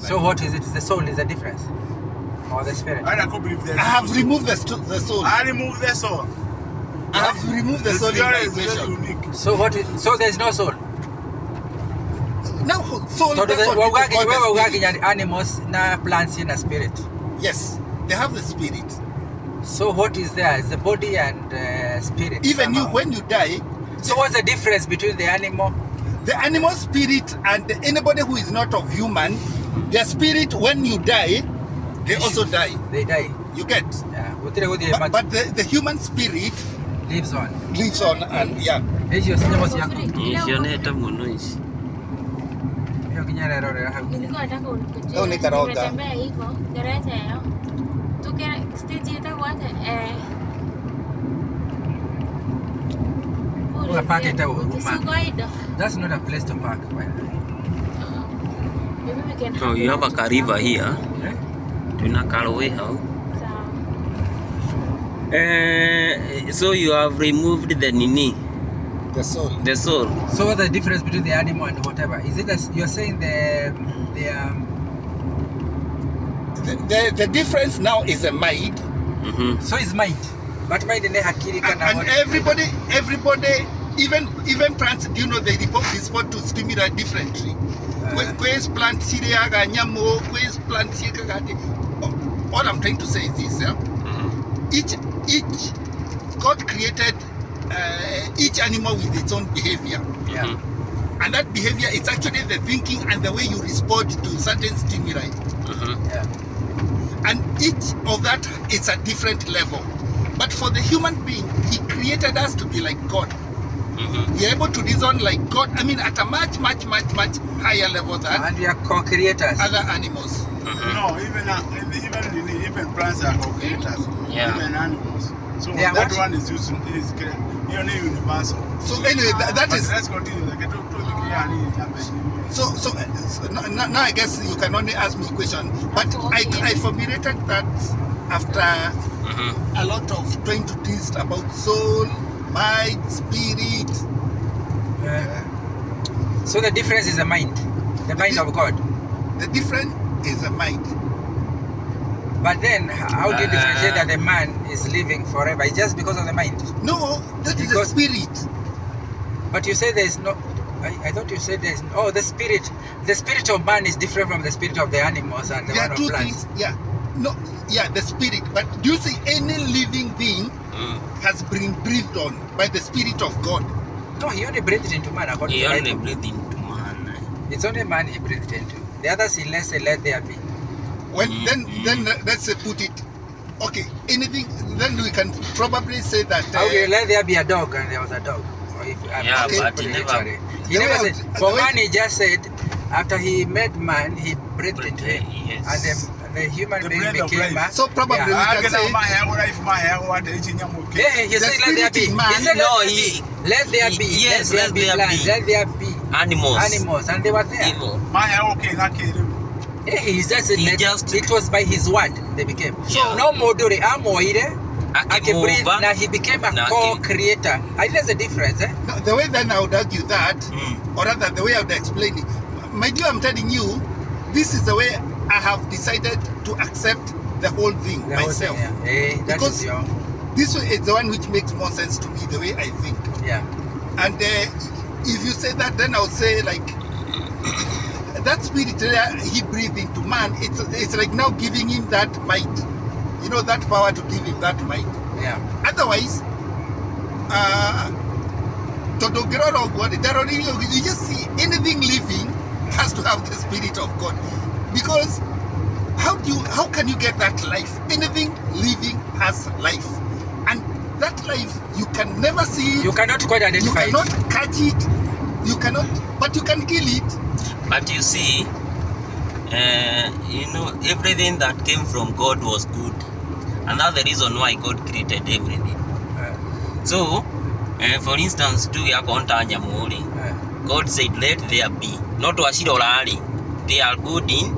So what is it? The soul is the difference? Or the spirit? I can't believe that. I have removed the soul. I removed the soul. I have removed the soul in my equation. Unique. So what is, so there is no soul? No soul. So That's what people call the spirit. animals, na plants, na spirit. Yes, they have the spirit. So what is there? It's the body and spirit. Even somehow. you, when you die, So what's the difference between the animal? the animal spirit and anybody who is not of human, their spirit, when you die, they also die. They die. You get? Yeah. But the human spirit lives on. lives on, and yeah. Hiyo si nyama yako. Isioneta muno ici. Hiyo kinyara rore hapo. Nilikuwa nataka unikujie. Au nikaroga. Nimetembea hivyo, gereja yao. Tukia stage itakuwa hata Park it out, woman. Sikuwaida. That's not a place to park, by the way. Maybe we can Oh, you have a river here. Eh? Tuna Kalwe how? Sawa. So you have removed the nini, The soul. the soul. So what's the difference between the animal and whatever? Is it as you're saying The difference now is a mind. so it's mind. But mind in the hakiri kana And everybody, even plants, do you know they respond to stimuli differently? Quest plant siriaga nyamo, quest plant siriaga. All I'm trying to say is this, yeah? Each God created each animal with its own behavior. Yeah. And that behavior is actually the thinking and the way you respond to certain stimuli. Yeah. And each of that is a different level. But for the human being, he created us to be like God. We are able to reason like God. I mean, at a much higher level than And we are co-creators. other animals. No, even plants are co-creators. Yeah. Even animals. So Yeah, that what? one is only universal. So anyway, that is Let's continue. so now I guess you can only ask me a question. But I formulated that after a lot of trying to teach about soul, mind, spirit. So the difference is the mind of God. The difference is a mind. But then, how do you differentiate that the man is living forever? It's just because of the mind. No, that is the Because- spirit. But you say there is no. I thought you said there's. Oh, the spirit. The spirit of man is different from the spirit of the animals and the There one are of two plants. things. Yeah. No. Yeah, the spirit. But do you see any living being has been breathed on by the spirit of God? No, he only breathed into man according He to the only Bible. breathed into man. It's only man he breathed into. The others he let there be. Well, then let's put it. Okay, anything. Then we can probably say that. Okay, let there be a dog, and there was a dog. Or if, Yeah, Okay. but he never. He The never way said. out- For the way- man, he just said after he met man, he breathed into him, Yes. and the human The being breath of became life. a. So probably Yeah. we I can get say. out my hair, my hair, what the itching Yeah, he The said let there spirit be. in man- He said No, let there be. yes, let there be plants. Let there be animals, and they were there. Evil. My hair, okay, not kidding. Yeah, he just said He let, just- it was by his word they became. Yeah. No more dure amoire. Akibreathe, Akimuva. now he became a Na co-creator. I think there's a difference, eh? No, the way then I would argue that, or rather the way I would explain it, my dear, I'm telling you, this is the way I have decided to accept the whole thing The whole myself. thing, yeah. Hey, that Because is your, this way is the one which makes more sense to me, the way I think. yeah. And if you say that, then I would say like that spirit he breathed into man. It's like now giving him that might, you know, that power to give him that might. Yeah. Otherwise, you just see anything living has to have the spirit of God, because how can you get that life? Anything living has life, and that life you can never see it. You cannot quite You identify it. cannot catch it. You cannot, but you can kill it. But you see, everything that came from God was good. And that's the reason why God created everything. So, for instance, God said, let there be. Not Washirolari. They are good in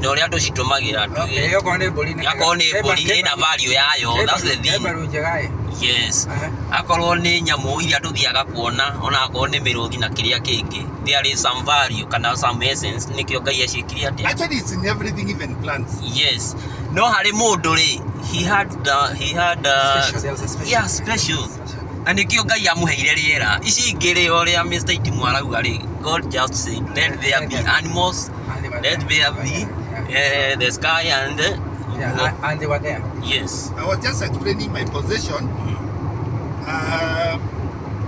na uria andu citumagira Okay, yoko ne boli ne. yako ni boli ina value yayo. That's the thing. Yes. Akorwo ni nyamu iria tuthiaga kuona ona akorwo ni miruthi na kiria kingi, there is some value kana some essence nikio Ngai acikiria atia. Actually, it's in everything, even plants. Yes. No hari mundu ri he had Special. special. And nikio Ngai amuheire riera ici ngiri uria Mr. Itimu arauga ri, God just said let there be animals, let there be the sky and and they were there. yes. I was just explaining my position.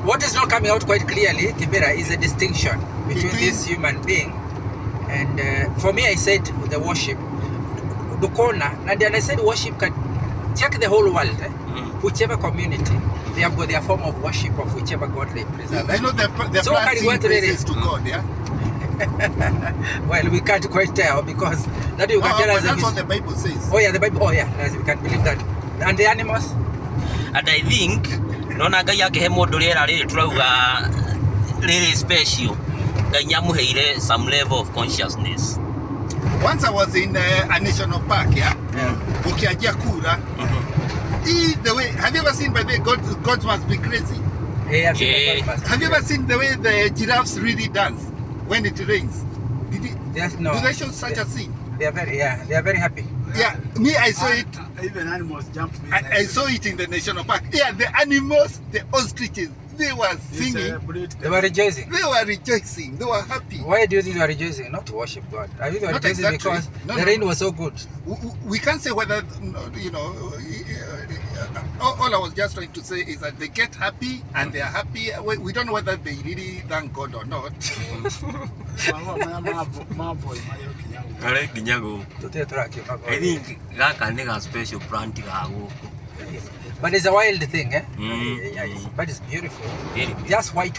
What is not coming out quite clearly, Kibera, is a distinction between this human being and for me I said the worship the corner, and then I said worship can check the whole world, whichever community they have got their form of worship of whichever God they preserve. I know the So can you go to praises to God, yeah? Well, we can't quite tell because that you can tell us. That's what the Bible says. Oh yeah, the Bible. Oh yeah, yes, we can believe that. And the animals. And I think nona Ngai akihe mundu riera riri turauga riri special. Ngai nyamuheire some level of consciousness. Once I was in a national park, yeah? Ukiajia kura. The way, have you ever seen by the way God must be crazy? Yeah, Have you ever seen the way the giraffes really dance when it rains? No. Do they show such a scene? They are very happy. Yeah, me I saw it. Even animals jump. I saw it in the national park. Yeah, the animals, the ostriches, they were singing. They were rejoicing. They were rejoicing. They were happy. Why do you think they were rejoicing? Not to worship God. I think they were Not rejoicing exactly. because No, the no, rain no. was so good. We can't say whether, you know, all I was just trying to say is that they get happy and they are happy. We don't know whether they really thank God or not. Kare kinyago. I think gaka ni ga special plant ga guku. But it's a wild thing, eh? Yeah, but it's beautiful. Very Just white.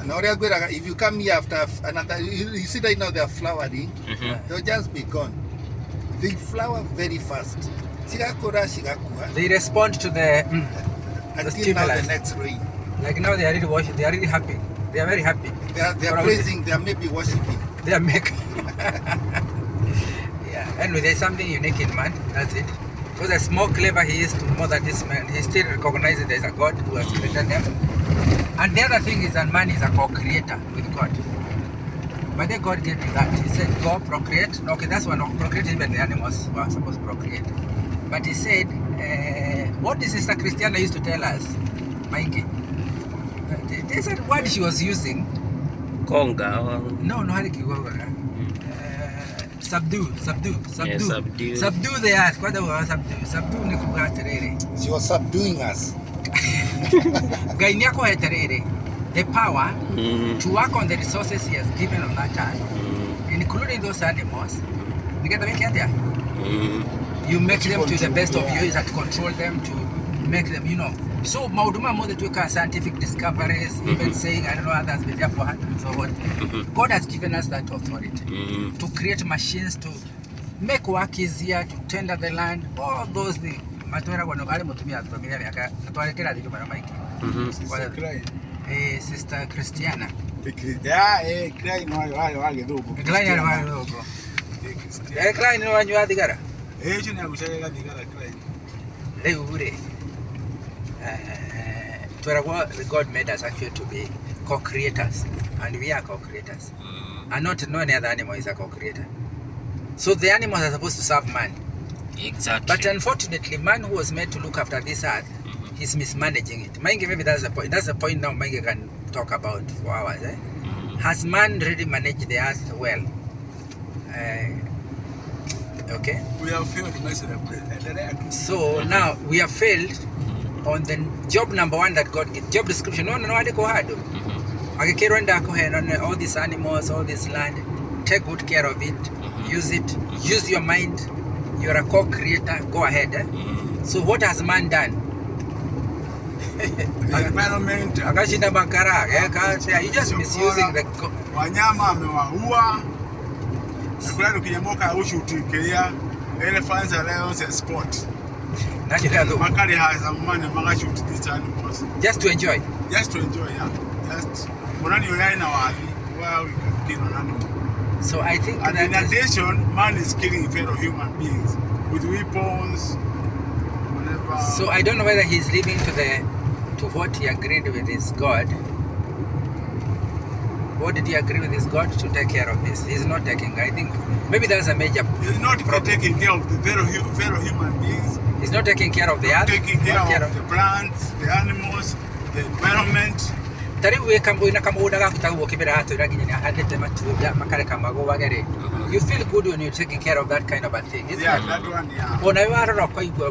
If you come here after another, you see right now they are flowering, they'll just be gone. They flower very fast. They respond to the until now the next rain. Like now they are really worshiping. They are really happy. They are very happy. They are praising. They are maybe worshiping. They are making. Yeah. Anyway, there's something unique in man. That's it. Because as more clever he is, to more that this man, he still recognizes there's a God who has created them. And the other thing is that man is a co-creator with God. But then God gave me that. He said, go procreate. Okay, that's one. Procreate, even the animals were supposed to procreate. But he said, what this Sister Christiana used to tell us, Mikey, there's a word she was using. Conga. No, how do you go? Subdue. Yeah, subdue. Subdue the earth. What do you subdue? Subdue ni kugaterere. She was subduing us. Ngai ni akuheterere the power to work on the resources he has given on that earth, including those animals. You get the idea? You make them to the best of you, is that control them to make them, you know. So mauduma more to scientific discoveries, even saying I don't know others been there for hundreds or what. God has given us that authority to create machines to make work easier, to tender the land, all those things. Sister Christiana. God made us actually to be co-creators, and we are co-creators, and not no any other animal is a co-creator. So the animals are supposed to serve man. Exactly. But unfortunately, man who was made to look after this earth, he's mismanaging it. Mange, maybe that's the point. That's the point now Mange can talk about for hours. Has man really managed the earth well? Okay. We have failed to measure the. So now we have failed on the job number one that God gave. Job description. No, adeko hado. All these animals, all this land. Take good care of it. Use it. Use your mind. You're a co-creator. Go ahead. So what has man done? The environment. Akashinda bakara. You're just misusing the. Wanyama amewaua. Nakula ukinyamoka ushutikilia elephants, lions and sport. Makali has a man shoot this animal. animals. Just to enjoy. Just to enjoy, yeah. Just when you're in our where we can kill an animal. So I think And in that is, addition, man is killing fellow human beings with weapons, whatever. so I don't know whether he's living to what he agreed with his God. What did he agree with his God to take care of this? He's not taking. I think maybe that's a major. He's not taking care of the fellow human beings. He's not taking care of the earth. Taking not care of the plants, the animals, the environment. Tari we kambo ina kambo daga kutago kibera hatu rangi ni hadete matuja makare kamago wagere. You feel good when you're taking care of that kind of a thing, isn't Yeah, it? that one, yeah. Ona wara kwa igwe